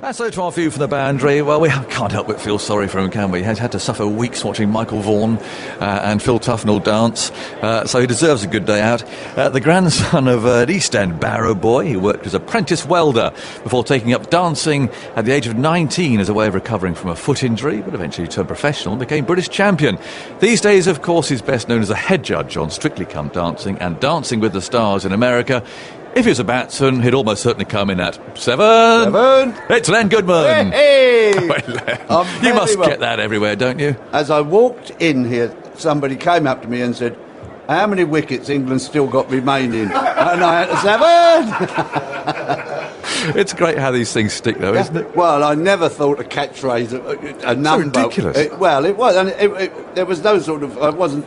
That's so to our view from the boundary. Well, we can't help but feel sorry for him, can we? He's had to suffer weeks watching Michael Vaughan and Phil Tufnell dance, so he deserves a good day out. The grandson of an East End Barrow boy, he worked as apprentice welder before taking up dancing at the age of 19 as a way of recovering from a foot injury, but eventually turned professional and became British champion. These days, of course, he's best known as a head judge on Strictly Come Dancing and Dancing with the Stars in America. If he was a batsman, he'd almost certainly come in at 7. It's Len Goodman. Hey! You must get that everywhere, don't you? As I walked in here, somebody came up to me and said, "How many wickets England still got remaining?" And I had 7. It's great how these things stick, though, isn't it? Well, I never thought a catchphrase, a number. So ridiculous. It was. And there was no sort of. I wasn't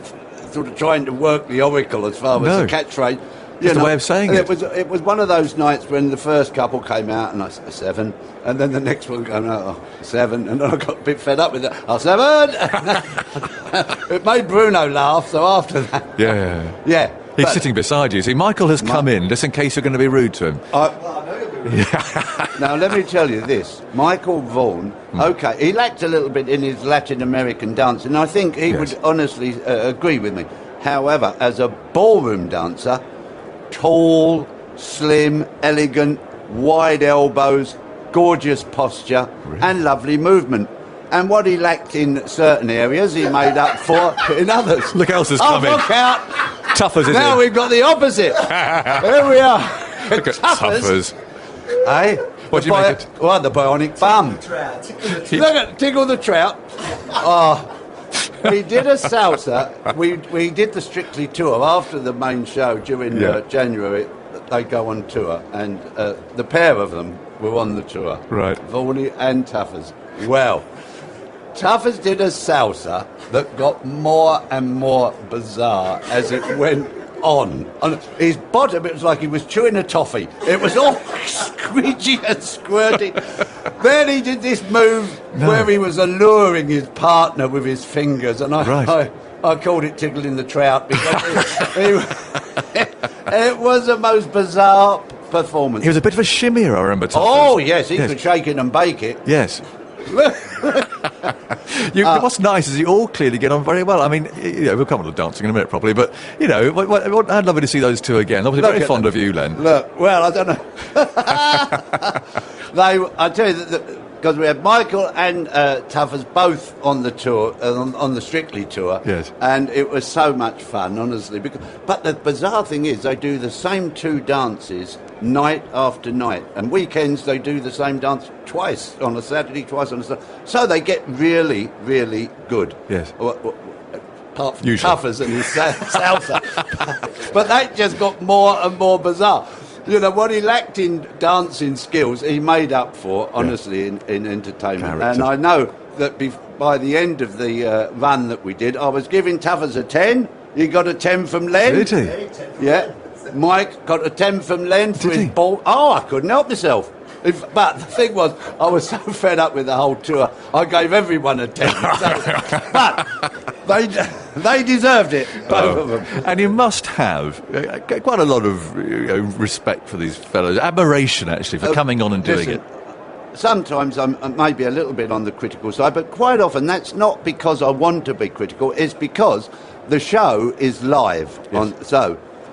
sort of trying to work the oracle as far as the catchphrase. It's the way of saying it. It was one of those nights when the first couple came out and I said 7, and then the next one came out, 7, and then I got a bit fed up with it. 7. It made Bruno laugh. So after that, yeah. He's sitting beside you. See, Michael has come in just in case you're going to be rude to him. Now, let me tell you this. Michael Vaughan, okay, he lacked a little bit in his Latin American dance, and I think he would honestly agree with me. However, as a ballroom dancer, tall, slim, elegant, wide elbows, gorgeous posture, and lovely movement. And what he lacked in certain areas, he made up for in others. Look else has come in. Look out! Tuffers is now in. We've got the opposite. Here we are. Look at Tuffers. Hey? What do you make it? Well, the bionic bum. Look at Tickle the Trout. Oh. We did a salsa. We did the Strictly tour after the main show during January. They go on tour, and the pair of them were on the tour. Right. Vaughan and Tuffers. Well, Tuffers did a salsa that got more and more bizarre as it went on. His bottom, it was like he was chewing a toffee. It was all squidgy and squirty. Then he did this move where he was alluring his partner with his fingers, and I called it tickling the trout because it was the most bizarre performance. He was a bit of a shimmier, I remember. Tuffers. Oh yes, he could shake it and bake it. Yes. What's nice is you all clearly get on very well. I mean, we'll come on to dancing in a minute, probably, but I'd love to see those two again. Obviously, very fond of you, Len. Look, well, I don't know. I tell you that because we had Michael and Tuffers both on the tour, on the Strictly tour. Yes. And it was so much fun, honestly. But the bizarre thing is, they do the same 2 dances night after night, and weekends they do the same dance twice on a Saturday, twice on a Sunday. So they get really, really good. Yes. Apart from Tuffers and his salsa. But that just got more and more bizarre. You know, what he lacked in dancing skills, he made up for, honestly, in entertainment. Character. And I know that by the end of the run that we did, I was giving Tuffers a 10. He got a 10 from Len. Did he? Yeah. Mike got a 10 from Len for his ball. Oh, I couldn't help myself. But the thing was, I was so fed up with the whole tour, I gave everyone a 10. But they deserved it, both of them. And you must have quite a lot of respect for these fellows, admiration, actually, for coming on and doing it. Sometimes I'm maybe a little bit on the critical side, but quite often that's not because I want to be critical, it's because the show is live. Yes.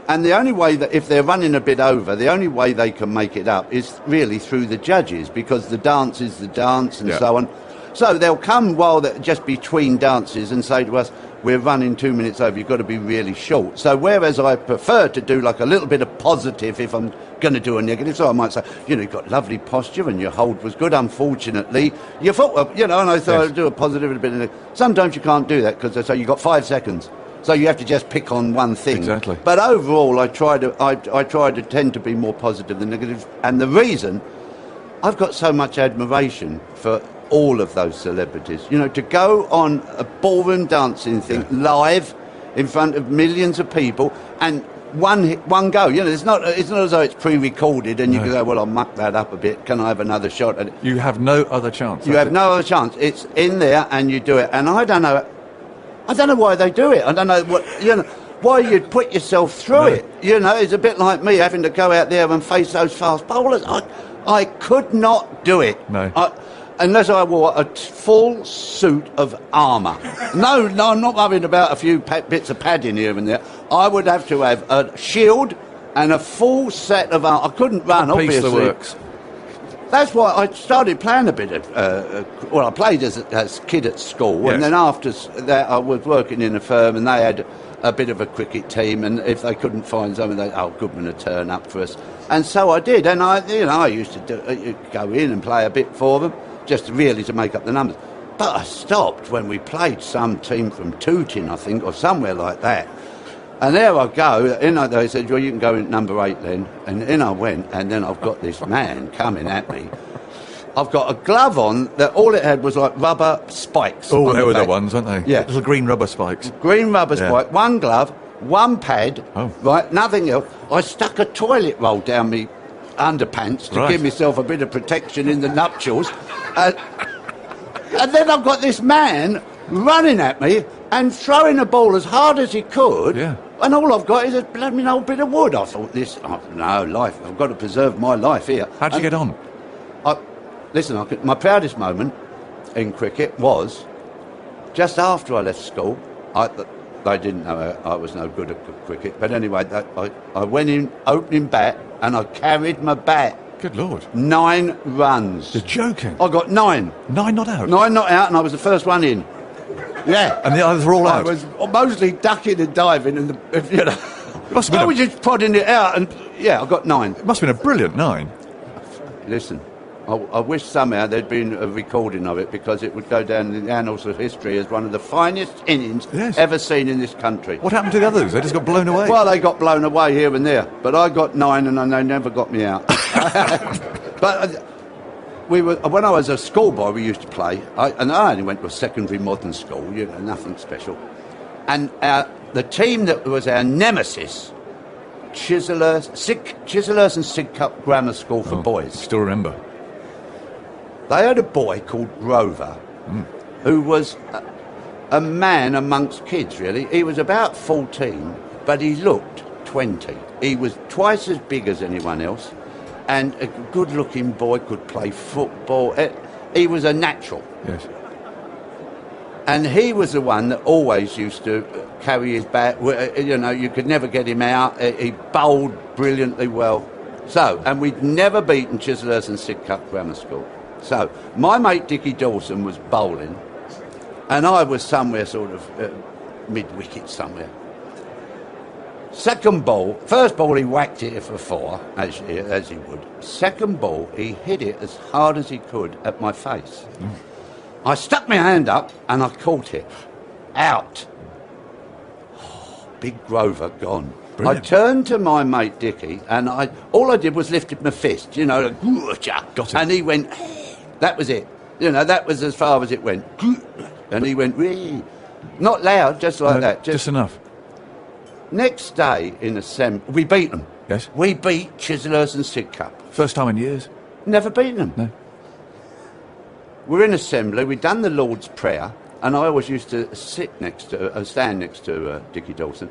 And the only way that, if they're running a bit over, the only way they can make it up is really through the judges, because the dance is the dance and so on. So they'll come while they're just between dances and say to us, "We're running 2 minutes over, you've got to be really short." So whereas I prefer to do like a little bit of positive if I'm going to do a negative, so I might say, you've got lovely posture and your hold was good. Unfortunately, your footwork, and I thought I'd do a positive and a bit of negative. Sometimes you can't do that because they say you've got 5 seconds. So you have to just pick on one thing. Exactly. But overall, I try to tend to be more positive than negative. And the reason, I've got so much admiration for all of those celebrities. To go on a ballroom dancing thing live in front of millions of people and one go. It's not as though it's pre-recorded and you can go, well, I'll muck that up a bit. Can I have another shot at it? You have no other chance. You have no other chance. It's in there and you do it. And I don't know why they do it. I don't know why you'd put yourself through it. It's a bit like me having to go out there and face those fast bowlers. I could not do it. No. Unless I wore a full suit of armour. No, I'm not worrying about a few bits of padding here and there. I would have to have a shield and a full set of armour. I couldn't run, Piece obviously. the works. That's why I started playing a bit of... I played as a kid at school, Yes. and then after that I was working in a firm, and they had a bit of a cricket team, and if they couldn't find someone, Goodman would turn up for us. And so I did, and I used to go in and play a bit for them, just really to make up the numbers. But I stopped when we played some team from Tooting, I think, or somewhere like that. And there I go, they said, well, you can go in number 8 then. And in I went, and then I've got this man coming at me. I've got a glove on that all it had was like rubber spikes. Oh, they were the back. ones, weren't they? Yeah. Little green rubber spikes. Green rubber spike, one glove, one pad, right, nothing else. I stuck a toilet roll down me underpants to give myself a bit of protection in the nuptials. And then I've got this man running at me and throwing a ball as hard as he could. Yeah. And all I've got is a bloody old bit of wood. I thought, life. I've got to preserve my life here. How'd you get on? My proudest moment in cricket was just after I left school. They didn't know I was no good at cricket. But anyway, I went in opening bat and I carried my bat. Good Lord. 9 runs. You're joking. I got 9. 9 not out? 9 not out, and I was the first one in. Yeah. And the others were all out? I was mostly ducking and diving, and I was just prodding it out, and I got 9. It must have been a brilliant 9. Listen, I wish somehow there'd been a recording of it, because it would go down in the annals of history as one of the finest innings ever seen in this country. What happened to the others? They just got blown away? Well, they got blown away here and there, but I got 9 and they never got me out. But when I was a schoolboy, we used to play, and I only went to a secondary modern school, nothing special. And the team that was our nemesis, Chislehurst and Sidcup Grammar School for boys. Still remember. They had a boy called Grover, who was a man amongst kids, really. He was about 14, but he looked 20. He was twice as big as anyone else, and a good-looking boy, could play football. He was a natural. Yes. And he was the one that always used to carry his bat. You could never get him out. He bowled brilliantly well. So, and we'd never beaten Chislehurst and Sidcup Grammar School. So, my mate Dickie Dawson was bowling, and I was somewhere sort of mid-wicket somewhere. Second ball, first ball he whacked it for 4, as he would. Second ball, he hit it as hard as he could at my face. I stuck my hand up and I caught it. Out. Big Grover gone. Brilliant. I turned to my mate Dickie, and all I did was lifted my fist, got it. And he went, that was it. That was as far as it went. And he went, not loud, just like that. Just enough. Next day in assembly, we beat them. Yes. We beat Chislehurst and Sidcup. First time in years? Never beaten them. No. We're in assembly, we'd done the Lord's Prayer, and I always used to stand next to Dickie Dawson,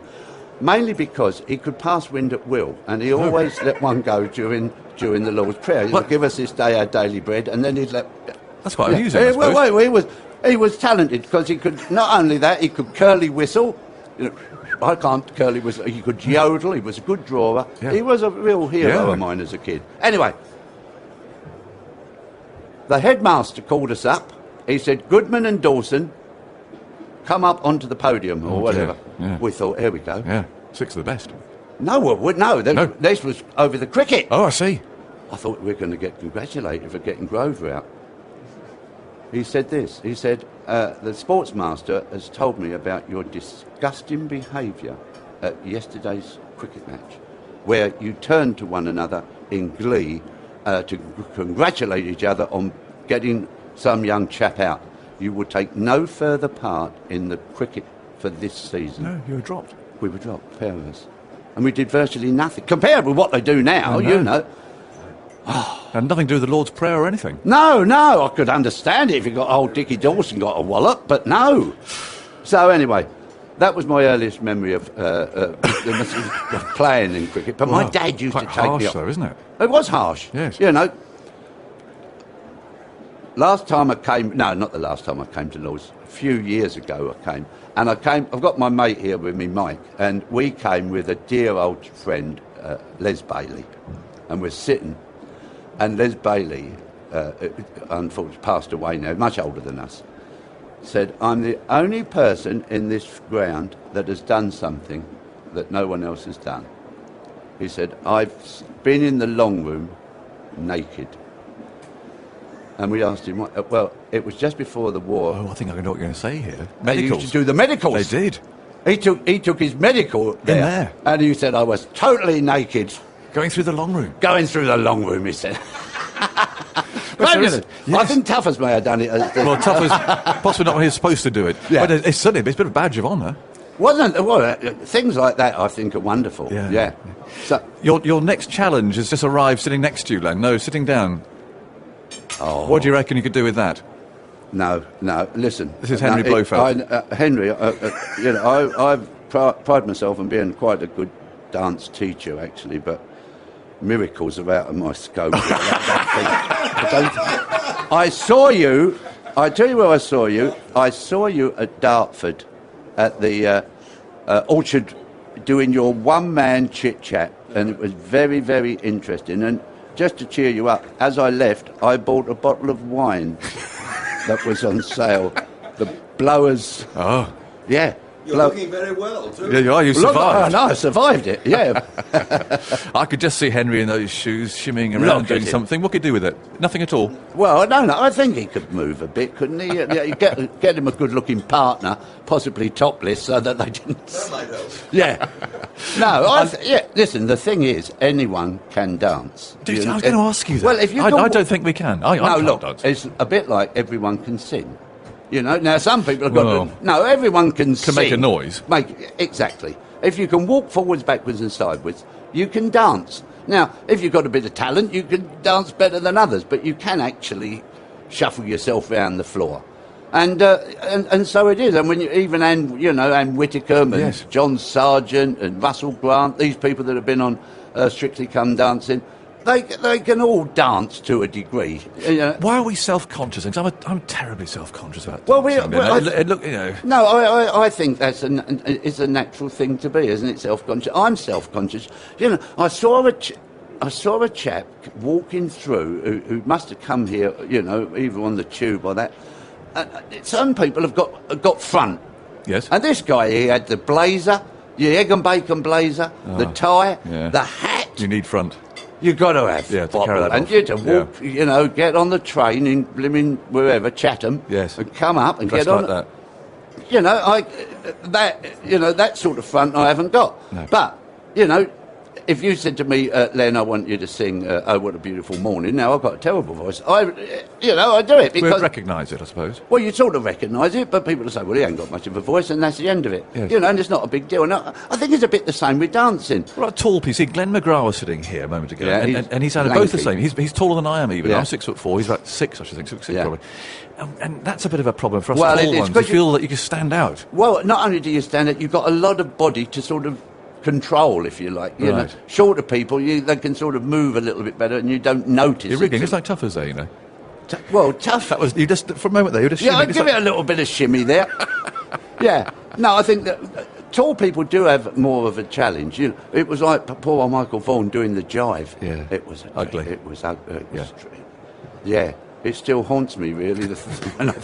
mainly because he could pass wind at will, and he always let one go during the Lord's Prayer. He'd give us this day our daily bread, and then he'd let... That's quite amusing, I suppose. Well, he was talented, because he could, not only that, he could curly whistle. I can't curly whistle. He could yodel. He was a good drawer. Yeah. He was a real hero of mine as a kid. Anyway, the headmaster called us up. He said, Goodman and Dawson, come up onto the podium, or whatever. Yeah. We thought, here we go. Yeah, 6 of the best. No. This was over the cricket. Oh, I see. I thought we were going to get congratulated for getting Grover out. He said this. He said, the sportsmaster has told me about your disgusting behaviour at yesterday's cricket match, where you turned to one another in glee to congratulate each other on getting some young chap out. You would take no further part in the cricket for this season. No, you were dropped. We were dropped, pair of us. And we did virtually nothing. Compared with what they do now, And nothing to do with the Lord's Prayer or anything. No, I could understand it if you got old Dickie Dawson got a wallop, but no. So anyway, that was my earliest memory of playing in cricket. But my dad used to take me up. Though, isn't it? It was harsh. Yes. last time I came, no, not the last time I came to Lord's, a few years ago I came, and I've got my mate here with me, Mike, and we came with a dear old friend, Les Bailey, and we're sitting, and Les Bailey, unfortunately passed away now, much older than us, said, I'm the only person in this ground that has done something that no one else has done. He said, I've been in the long room naked. And we asked him, well, it was just before the war. Oh, I think I know what you're going to say here. They used to do the medicals. They did. He took his medical there. And he said, I was totally naked. Going through the long room. Going through the long room, he said. Yes. I think Tuffers may have done it. Well, Tuffers, possibly not when he was supposed to do it. Yeah. But it's certainly it's been a badge of honour. Things like that I think are wonderful. Yeah. So your next challenge has just arrived sitting next to you, Len. No, sitting down. Oh. What do you reckon you could do with that? No, listen. This is Henry Blofeld. Henry, I pride myself on being quite a good dance teacher, actually, but miracles are out of my scope. I saw you. I tell you where I saw you. I saw you at Dartford at the Orchard doing your one-man chit-chat, and it was very, very interesting. And just to cheer you up, as I left, I bought a bottle of wine that was on sale. The Blowers. Oh. Yeah. You're looking very well, too. Yeah, you are. You survived. I survived it, yeah. I could just see Henry in those shoes shimmying around doing something. What could he do with it? Nothing at all. Well, no, I think he could move a bit, couldn't he? Get him a good-looking partner, possibly topless, so that they didn't... That might help. Yeah. No, listen, the thing is, anyone can dance. I was going to ask you that. Well, if you I don't think we can. I can't dance. It's a bit like everyone can sing. You know, now some people have got to... No, everyone can sing. Make a noise. Exactly. If you can walk forwards, backwards and sideways, you can dance. Now, if you've got a bit of talent, you can dance better than others, but you can actually shuffle yourself around the floor. And so it is. And when Anne Whittaker and John Sargent and Russell Grant, these people that have been on Strictly Come Dancing... They can all dance to a degree. Why are we self-conscious? Because I'm terribly self-conscious about dancing. No, I think it's a natural thing to be, isn't it? Self-conscious. I'm self-conscious. I saw a chap walking through who must have come here, either on the tube or that. Some people have got front. Yes. And this guy, he had the blazer, the egg and bacon blazer, the tie, the hat. You need front. You've got to have to carry that and off. you to walk, get on the train in blimmin' wherever, Chatham, and come up and dressed get on. Like that. That sort of front I haven't got. No. But, if you said to me, Len, I want you to sing Oh, What a Beautiful Morning, now I've got a terrible voice. I do it because... We'd recognise it, I suppose. Well, you sort of recognise it, but people will say, well, he ain't got much of a voice, and that's the end of it. Yes. And it's not a big deal. And I think it's a bit the same with dancing. Well, like tall people. See, Glenn McGrath was sitting here a moment ago, and he's lanky. both the same. He's taller than I am even. Yeah. I'm 6'4", he's about 6, I should think, 6'6", Yeah. probably. And that's a bit of a problem for us Well, tall ones. You feel that you can stand out. Well, not only do you stand out, you've got a lot of body to sort of control, if you like. You know, Right. shorter people, they can sort of move a little bit better, and you don't notice. You're rigging. It's like Tuffers there, Tough. That was you just for a moment there. You just I'd give it a little bit of shimmy there. Yeah. No, I think that tall people do have more of a challenge. It was like poor old Michael Vaughan doing the jive. Yeah. It was ugly. It was ugly. Yeah. It still haunts me, really, when I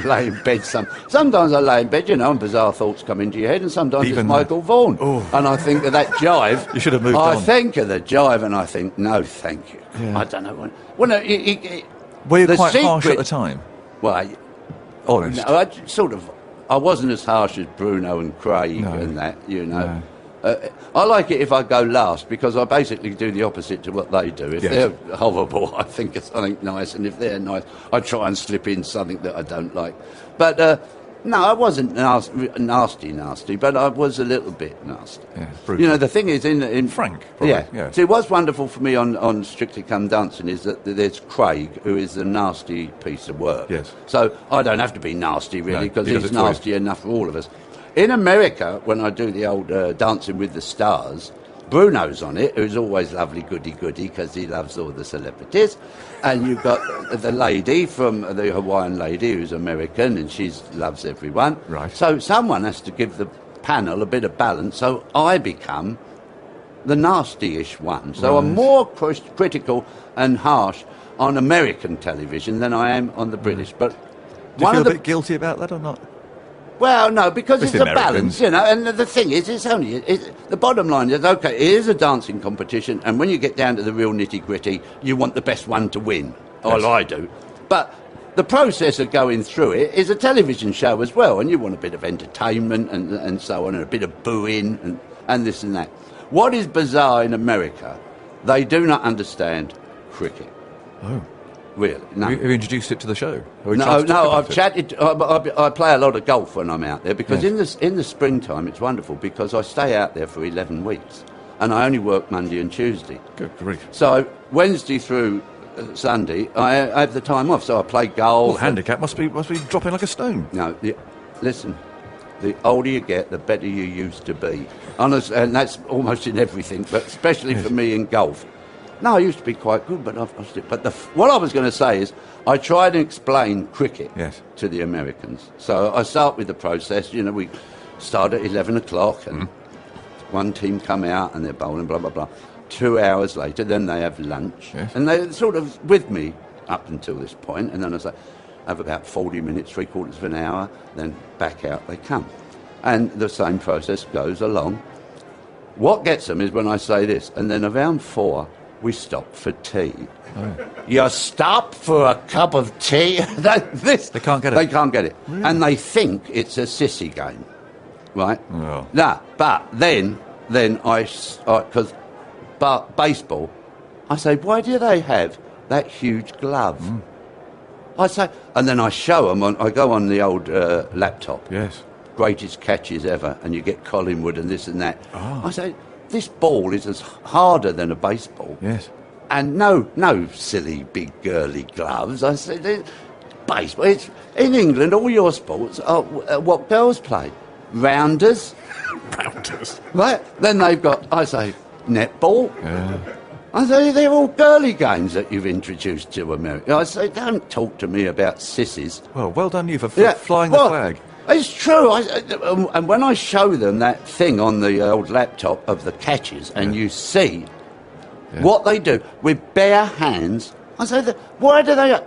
lay in bed. Sometimes I lay in bed, and bizarre thoughts come into your head, and sometimes it's Michael Vaughan. And I think of that jive. You should have moved on. I think of the jive, and I think, no, thank you. Yeah. I don't know. Well, no, were you quite harsh at the time? Well, honest. No, I wasn't as harsh as Bruno and Craig and that, No. I like it if I go last, because I basically do the opposite to what they do. If they're horrible, I think it's something nice, and if they're nice, I try and slip in something that I don't like. But no, I wasn't nasty, but I was a little bit nasty. Yeah, the thing is, in frank, probably. Yeah. So what's wonderful for me on Strictly Come Dancing is that there's Craig, who is a nasty piece of work. Yes. So I don't have to be nasty, really, because he he's nasty enough for all of us. In America, when I do the old Dancing with the Stars, Bruno's on it, who's always lovely goody-goody because he loves all the celebrities. And you've got the lady from the Hawaiian lady who's American and she loves everyone. Right. So someone has to give the panel a bit of balance, so I become the nasty-ish one. So I'm more critical and harsh on American television than I am on the British. But do you feel a bit guilty about that or not? Well, no, because it's a Americans. balance, And the thing is, the bottom line is, okay, it is a dancing competition, and when you get down to the real nitty-gritty, you want the best one to win. Well, I do. But the process of going through it is a television show as well, and you want a bit of entertainment and so on, and a bit of booing and this and that. What is bizarre in America, they do not understand cricket. Oh. Really? No. Have you introduced it to the show? No, I've chatted. I play a lot of golf when I'm out there because in the springtime it's wonderful because I stay out there for 11 weeks and I only work Monday and Tuesday. Good grief. So Wednesday through Sunday I have the time off, so I play golf. Well, the handicap must be dropping like a stone. No, listen, the older you get, the better you used to be. Honest, and that's almost in everything, but especially for me in golf. No, I used to be quite good, but what I was going to say is I try to explain cricket to the Americans. So I start with the process. We start at 11 o'clock and one team come out and they're bowling, blah, blah, blah. 2 hours later, then they have lunch. Yes. And they're sort of with me up until this point. And then I say, have about 40 minutes, 3/4 of an hour, then back out they come. And the same process goes along. What gets them is when I say this, and then around 4, we stop for tea. Oh. You stop for a cup of tea? They can't get it. They can't get it. Really? And they think it's a sissy game, right? Oh. No, but then because baseball, I say, why do they have that huge glove? I say, and then I show them, I go on the old laptop. Yes. Greatest catches ever, and you get Collingwood and this and that. Oh. I say, this ball is as harder than a baseball. Yes. And no silly big girly gloves. I said, baseball. It's, in England, all your sports are what girls play. Rounders. Rounders. Right? Then they've got, I say, netball. Yeah. I say, they're all girly games that you've introduced to America. I say, don't talk to me about sissies. Well done you for flying the flag. It's true. And when I show them that thing on the old laptop of the catches and you see what they do with bare hands, I say, why do they...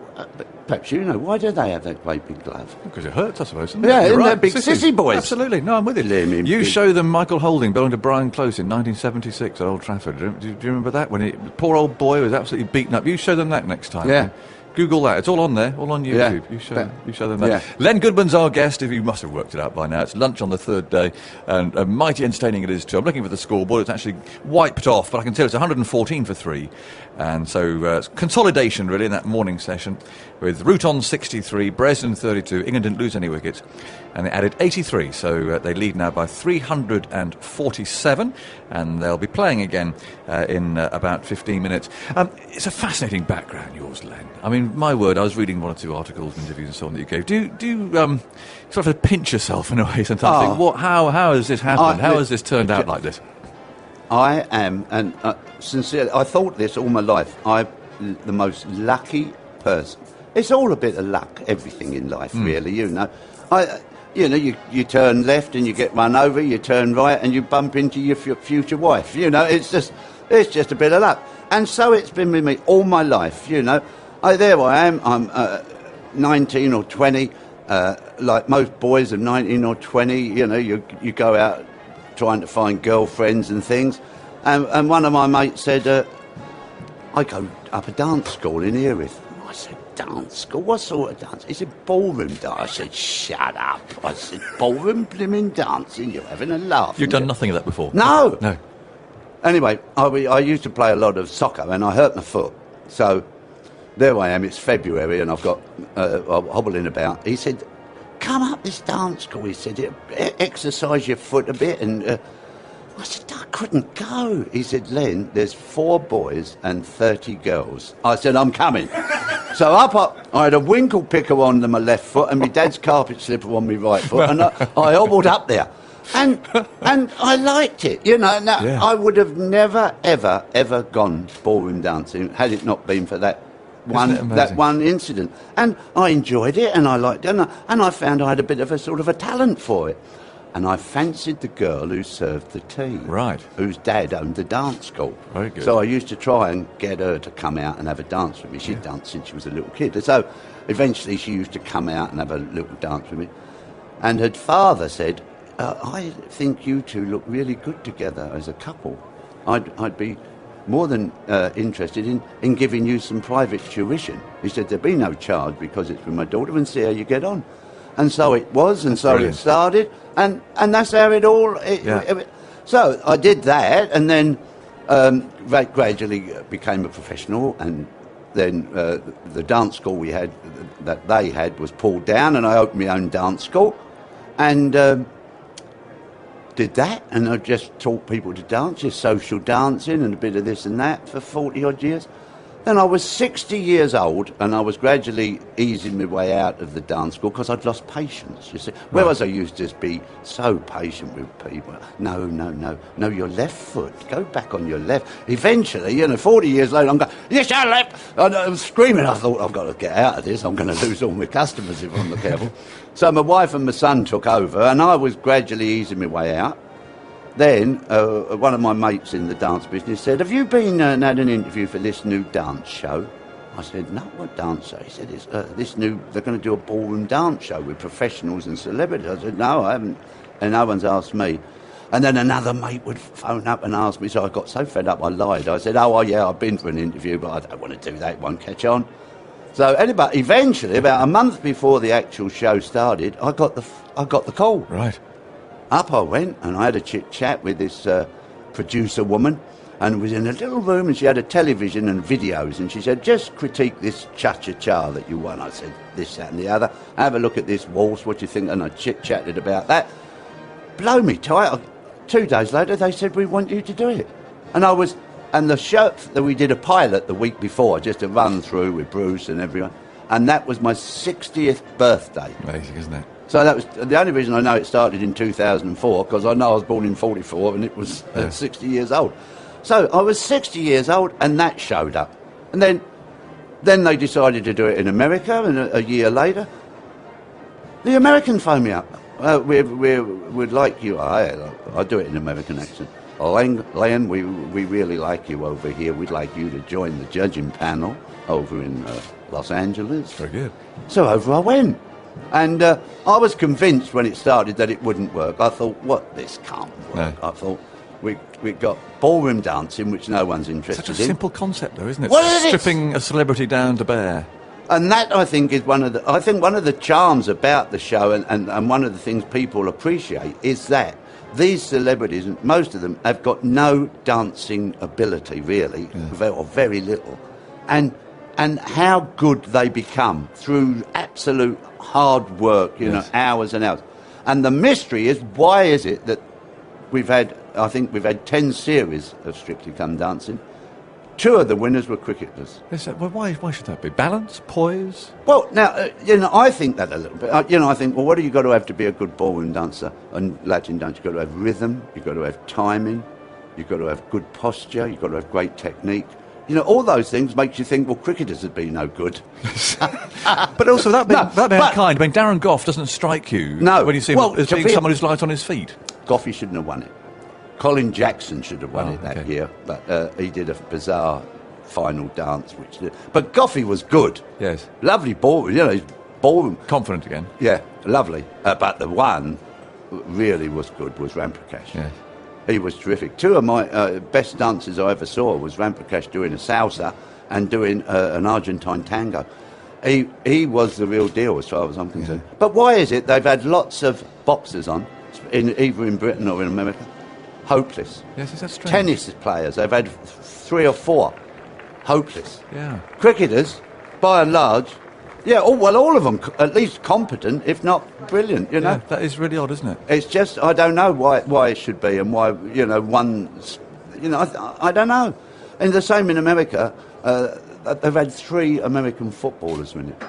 perhaps why do they have that great big glove? Because it hurts, I suppose. Yeah, isn't that big sissy boys? Absolutely. No, I'm with you. You show them Michael Holding belonging to Brian Close in 1976 at Old Trafford. Do you remember that? When poor old boy was absolutely beaten up. You show them that next time. Yeah. Google that. It's all on there, all on YouTube. Yeah. You show them that. Yeah. Len Goodman's our guest. If you must have worked it out by now, it's lunch on the third day, and mighty entertaining it is too. I'm looking for the scoreboard. It's actually wiped off, but I can tell it's 114 for 3. And so consolidation really in that morning session with Ruton 63, Bresden 32. England didn't lose any wickets, and they added 83. So they lead now by 347, and they'll be playing again in about 15 minutes. It's a fascinating background, yours, Len. I mean, my word, I was reading 1 or 2 articles and interviews and so on that you gave. Do you sort of pinch yourself in a way sometimes? Think, how has this happened? How has this turned out like this? I am, and sincerely, I thought this all my life. I'm the most lucky person. It's all a bit of luck, everything in life, really, you turn left and you get run over, you turn right and you bump into your future wife, it's just a bit of luck. And so it's been with me all my life, there I am, I'm 19 or 20, like most boys of 19 or 20, you go out trying to find girlfriends and things. And one of my mates said, I go up a dance school in Erith. I said, dance school? What sort of dance? He said, ballroom dance. I said, shut up. I said, ballroom blimmin' dancing? You're having a laugh. You've done nothing of that before? No. No. Anyway, I used to play a lot of soccer and I hurt my foot. So there I am, it's February and I've got I'm hobbling about. He said, come up this dance school. He said, exercise your foot a bit. And I said, I couldn't go. He said, Len, there's 4 boys and 30 girls. I said, I'm coming. So I had a winkle picker on my left foot and my dad's carpet slipper on my right foot, and I hobbled up there. And I liked it, you know. Now, Yeah. I would have never, ever gone ballroom dancing had it not been for that amazing? one incident. And I enjoyed it, and I liked it, and I found I had a bit of a sort of a talent for it. And I fancied the girl who served the tea. Right. Whose dad owned the dance school. Very good. So I used to try and get her to come out and have a dance with me. She'd danced since she was a little kid. So eventually she used to come out and have a little dance with me. And her father said, I think you two look really good together as a couple. I'd be more than interested in giving you some private tuition. He said, there'd be no charge because it's with my daughter, and see how you get on. And so it was, and so brilliant. it started, and that's how it all... So I did that, and then gradually became a professional, and then the dance school that they had was pulled down, and I opened my own dance school, and did that, and I just taught people to dance, just social dancing and a bit of this and that for 40-odd years. Then I was 60 years old, and I was gradually easing my way out of the dance school because I'd lost patience, you see. Whereas I used to be so patient with people. No, your left foot. Go back on your left. Eventually, 40 years later, I'm going, yes, your left. I'm screaming. I thought, I've got to get out of this. I'm going to lose all my customers if I'm not careful. So my wife and my son took over, and I was gradually easing my way out. Then one of my mates in the dance business said, have you been and had an interview for this new dance show? I said, no, what dance show? He said, it's they're going to do a ballroom dance show with professionals and celebrities. I said, no, I haven't, and no one's asked me. And then another mate would phone up and ask me, so I got so fed up I lied. I said, oh, well, yeah, I've been for an interview, but I don't want to do that, it won't catch on. So anyway, eventually, about a month before the actual show started, I got the call. Right. Up I went, and I had a chit-chat with this producer woman, and it was in a little room, and she had a television and videos, and she said, just critique this cha-cha-cha that you won. I said, this, that, and the other. Have a look at this waltz, what do you think? And I chit-chatted about that. Blow me tight. 2 days later, they said, we want you to do it. And the show, that we did a pilot the week before, just a run through with Bruce and everyone, and that was my 60th birthday. Amazing, isn't it? So that was the only reason I know it started in 2004, because I know I was born in 44 and it was 60 years old. So I was 60 years old, and that showed up. And then they decided to do it in America, and a year later, the Americans phoned me up. We'd like you. I do it in American accent. Len, we really like you over here. We'd like you to join the judging panel over in Los Angeles. Very good. So over I went. And I was convinced when it started that it wouldn't work. I thought, this can't work. No. I thought, we got ballroom dancing, which no one's interested Such a in. simple concept, though, isn't it? What is it? Stripping a celebrity down to bare. And that, I think, is one of the charms about the show, and one of the things people appreciate is that these celebrities, most of them, have got no dancing ability, really, or very little. And how good they become through absolute hard work, hours and hours. And the mystery is, why is it that we've had 10 series of Strictly Come Dancing. 2 of the winners were cricketers. Well, why should that be? Balance? Poise? Well, now, I think that a little bit. I think, well, what do you got to have to be a good ballroom dancer and Latin dance? You've got to have rhythm, you've got to have timing, you've got to have good posture, you've got to have great technique. All those things makes you think, well, cricketers would be no good. But also, that being kind, Darren Gough doesn't strike you when you see him as being someone who's light on his feet. Goughy shouldn't have won it. Colin Jackson should have won it that year, but he did a bizarre final dance. But Goughy was good. Yes. Lovely ballroom, ballroom. Confident again. Yeah, lovely. But the one really was good was Ramprakash. Yes. He was terrific. 2 of my best dances I ever saw was Ramprakash doing a salsa and doing an Argentine tango. He was the real deal as far as I'm concerned. Yeah. But why is it they've had lots of boxers on, either in Britain or in America? Hopeless. Yes, is that strange? Tennis players, they've had 3 or 4. Hopeless. Yeah. Cricketers, by and large, all of them at least competent, if not brilliant, Yeah, that is really odd, isn't it? It's just, I don't know why it should be, and why, one's, I don't know. And the same in America, they've had 3 American footballers win it.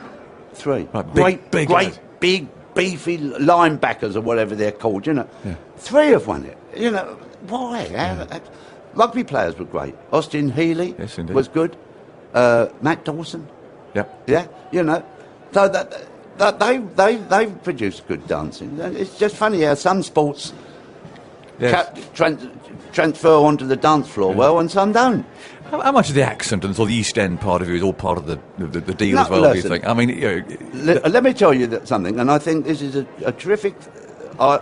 3. Right, big, beefy linebackers or whatever they're called, you know. Yeah. 3 have won it. You know, why? Rugby players were great. Austin Healey was good. Matt Dawson. Yep. Yeah, you know. So that they've produced good dancing. And it's just funny how some sports transfer onto the dance floor well and some don't. How much of the accent and sort of the East End part of you is all part of the deal as well, do you think? I mean, let me tell you something, and I think this is a terrific...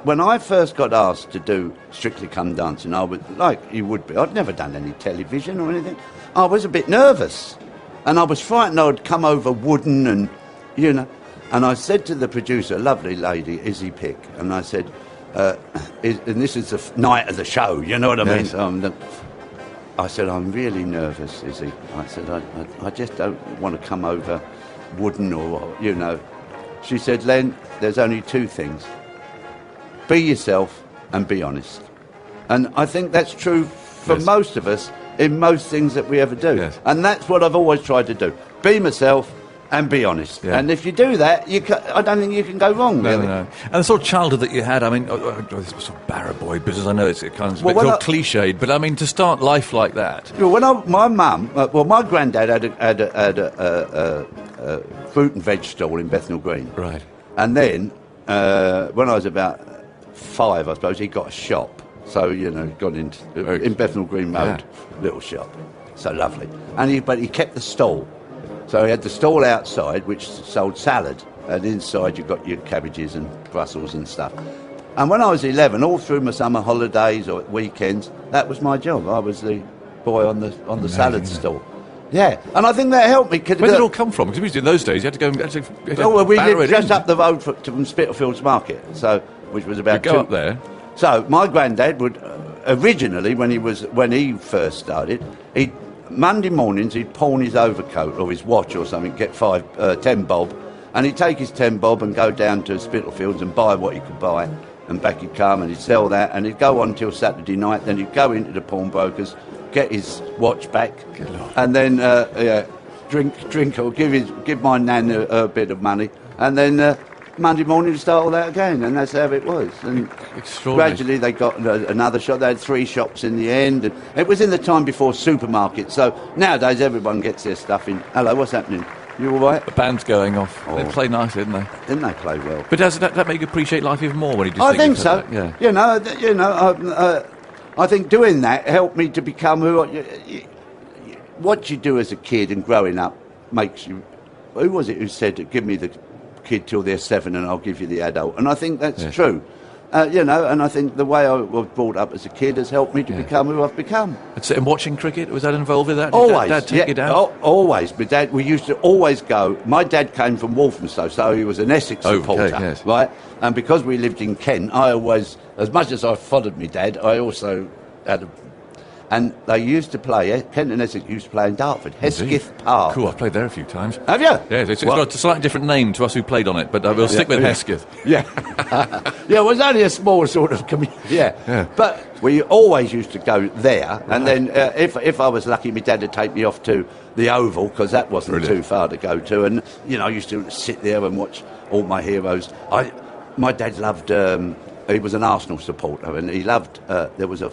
when I first got asked to do Strictly Come Dancing, I was like you would be. I'd never done any television or anything. I was a bit nervous, and I was frightened I'd come over wooden and, you know. And I said to the producer, a lovely lady, Izzy Pick, and I said, and this is the night of the show, you know what I mean? So I said, I'm really nervous, Izzy. I said, I just don't want to come over wooden or, you know. She said, Len, there's only 2 things. Be yourself and be honest. And I think that's true for most of us in most things that we ever do. Yes. And that's what I've always tried to do. Be myself and be honest. Yeah. And if you do that, I don't think you can go wrong, really. No. And the sort of childhood that you had, I mean, this was sort of barra boy business, I know it's kind of a bit cliched, but I mean, to start life like that. Well, my granddad had a fruit and veg stall in Bethnal Green. Right. And then, when I was about 5, I suppose, he got a shop. So, you know, got in Bethnal Green Road, little shop. So lovely. But he kept the stall. So he had the stall outside, which sold salad, and inside you got your cabbages and Brussels and stuff. And when I was 11, all through my summer holidays or weekends, that was my job. I was the boy on the salad stall. Yeah, and I think that helped me. Where did it all come from? Because in those days, you had to go and... we lived just up the road from Spitalfields Market, which was about... You go up there. So my granddad would originally, when he first started, Monday mornings he'd pawn his overcoat or his watch or something, get 10 bob, and he'd take his 10 bob and go down to Spitalfields and buy what he could buy, and back he'd come and he'd sell that, and he'd go on till Saturday night. Then he'd go into the pawnbrokers, get his watch back, and then drink or give my nan a bit of money, and then Monday morning to start all that again, and that's how it was. And gradually they got another shop. They had 3 shops in the end, and it was in the time before supermarkets. So nowadays everyone gets their stuff in. Hello, what's happening? You all right? The band's going off. They play nice, didn't they? Didn't they play well? But does that make you appreciate life even more when you just I think so. That? Yeah. You know. I think doing that helped me to become what you do as a kid and growing up makes you. Who was it who said, "Give me the kid till they're 7 and I'll give you the adult"? And I think that's true. You know, and I think the way I was brought up as a kid has helped me to become who I've become. And watching cricket, was that involved with that? Always. Did Dad take you down? Always. My dad, we used to always go. My dad came from Walthamstow, so he was an Essex supporter, right? And because we lived in Kent, I always, as much as I followed my dad, I also had and they used to play, Kent and Essex used to play in Dartford, Hesketh Park. Cool, I've played there a few times. Have you? Yeah, it's got a slightly different name to us who played on it, but we'll stick with Hesketh. Yeah. Yeah, it was only a small sort of community. Yeah. But we always used to go there, and then if I was lucky, my dad would take me off to the Oval, because that wasn't too far to go to, and, you know, I used to sit there and watch all my heroes. My dad loved, he was an Arsenal supporter, and he loved, there was a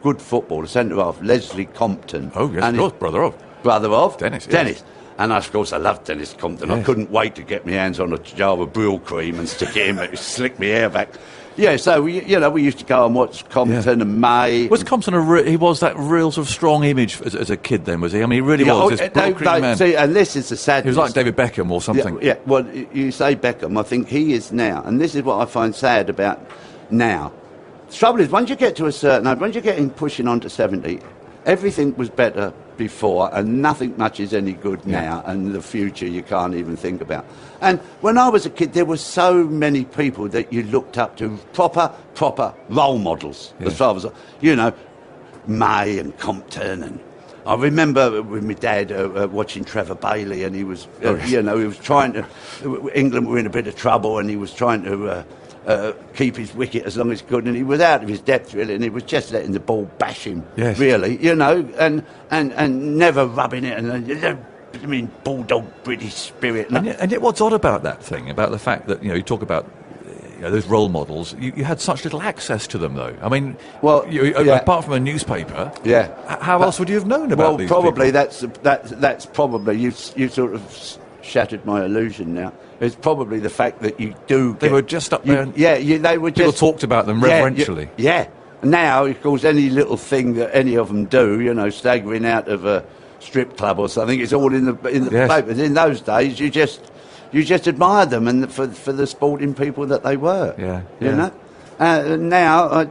good footballer, centre-half, Leslie Compton. Oh, yes, of course, brother of. Brother of? Dennis. And of course, I loved Dennis Compton. Yes. I couldn't wait to get my hands on a jar of Brill cream and stick it in and slick my hair back. Yeah, so we used to go and watch Compton and May. Was Compton he was that real sort of strong image as a kid then, was he? I mean, he really was this Brill cream man. See, and this is the sadness. He was like David Beckham or something. Yeah, well, you say Beckham, I think he is now. And this is what I find sad about now. The trouble is, once you get to a certain age, once you're getting pushing on to 70, everything was better before, and nothing much is any good now, and the future you can't even think about. And when I was a kid, there were so many people that you looked up to, proper role models, as far as, you know, May and Compton, and I remember with my dad watching Trevor Bailey, and he was, he was trying to, England were in a bit of trouble, and he was trying to keep his wicket as long as he could, and he was out of his depth really, and he was just letting the ball bash him, really, you know, and never rubbing it, and I mean, bulldog British spirit. And yet what's odd about that thing, about the fact that, you talk about those role models, you had such little access to them, though. I mean, apart from a newspaper, how else would you have known about these probably people? that's probably, you sort of shattered my illusion now. It's probably the fact that you do... They were just up there. They were just... People talked about them reverentially. Now, of course, any little thing that any of them do, staggering out of a strip club or something, it's all in the papers. In those days, you just admired them and for the sporting people that they were. You know. Now,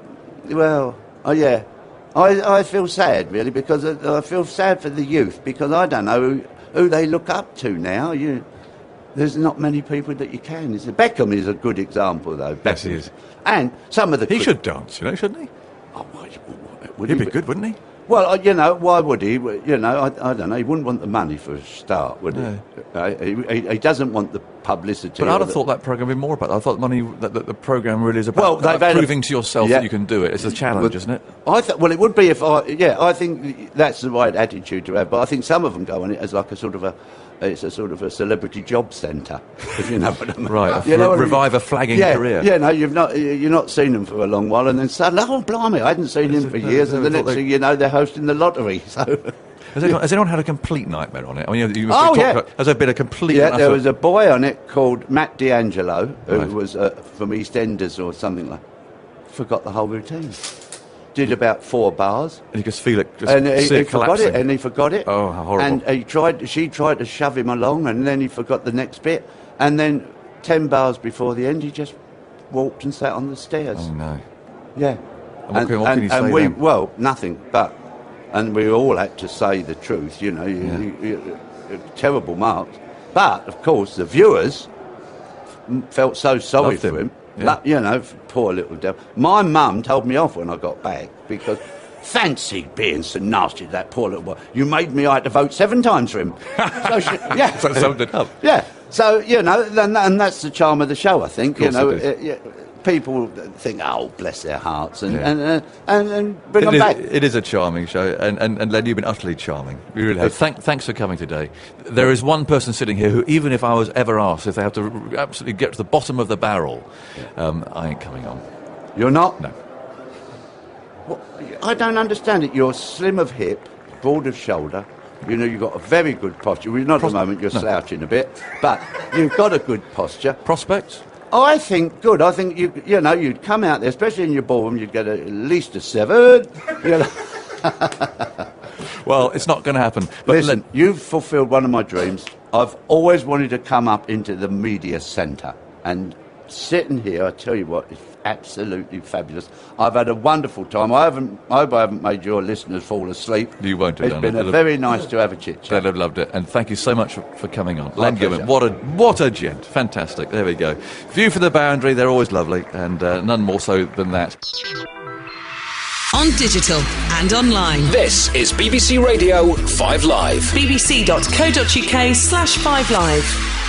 I feel sad really, because I feel sad for the youth, because I don't know who they look up to now. There's not many people that you can. Beckham is a good example, though. Yes, he is. And some of the... He should dance, shouldn't he? Oh, He'd be good, wouldn't he? Well, why would he? I don't know. He wouldn't want the money for a start, would he? He doesn't want the publicity. But I'd have thought that programme would be more about that. I thought that the programme really is about proving to yourself that you can do it. It's a challenge, isn't it? It would be I think that's the right attitude to have. But I think some of them go on it as like a sort of a celebrity job centre, if you know what I mean. Right, revive a flagging career. You're not seen them for a long while, and then suddenly, oh blimey, I hadn't seen him for years, and the next thing you know, they're hosting the lottery. So. Has anyone had a complete nightmare on it? I mean, has there been a complete... Yeah, there was a boy on it called Matt D'Angelo, who was from EastEnders or something like that. Forgot the whole routine. Did about 4 bars. And you could feel it he forgot it, and he forgot it. Oh, how horrible. And she tried to shove him along, and then he forgot the next bit. And then 10 bars before the end, he just walked and sat on the stairs. Oh, no. Yeah. And what can you say then? Well, nothing, but... And we all had to say the truth, terrible marks. But, of course, the viewers felt so sorry for him. Yeah. Poor little devil. My mum told me off when I got back, because fancy being so nasty to that poor little boy. You made me, I had to vote 7 times for him. So summed it up. Yeah. So, and that's the charm of the show, I think. People think, oh, bless their hearts, and bring them back. It is a charming show, and Len, you've been utterly charming. You really have. Thanks for coming today. There is one person sitting here who, even if I was ever asked if they have to absolutely get to the bottom of the barrel, I ain't coming on. You're not? No. Well, I don't understand it. You're slim of hip, broad of shoulder. You've got a very good posture. Well, not at the moment, you're slouching a bit, but you've got a good posture. Prospects? I think good. I think you'd come out there, especially in your ballroom, you'd get at least a 7. Well, it's not going to happen. But listen, you've fulfilled one of my dreams. I've always wanted to come up into the media centre, and sitting here, I tell you what, it's absolutely fabulous. I've had a wonderful time. I hope I haven't made your listeners fall asleep. You won't have done it. It's been very nice to have a chit-chat. They'll have loved it. And thank you so much for coming on. Len Goodman, what a gent. Fantastic. There we go. View from the Boundary, they're always lovely, and none more so than that. On digital and online. This is BBC Radio 5 Live. bbc.co.uk/5live.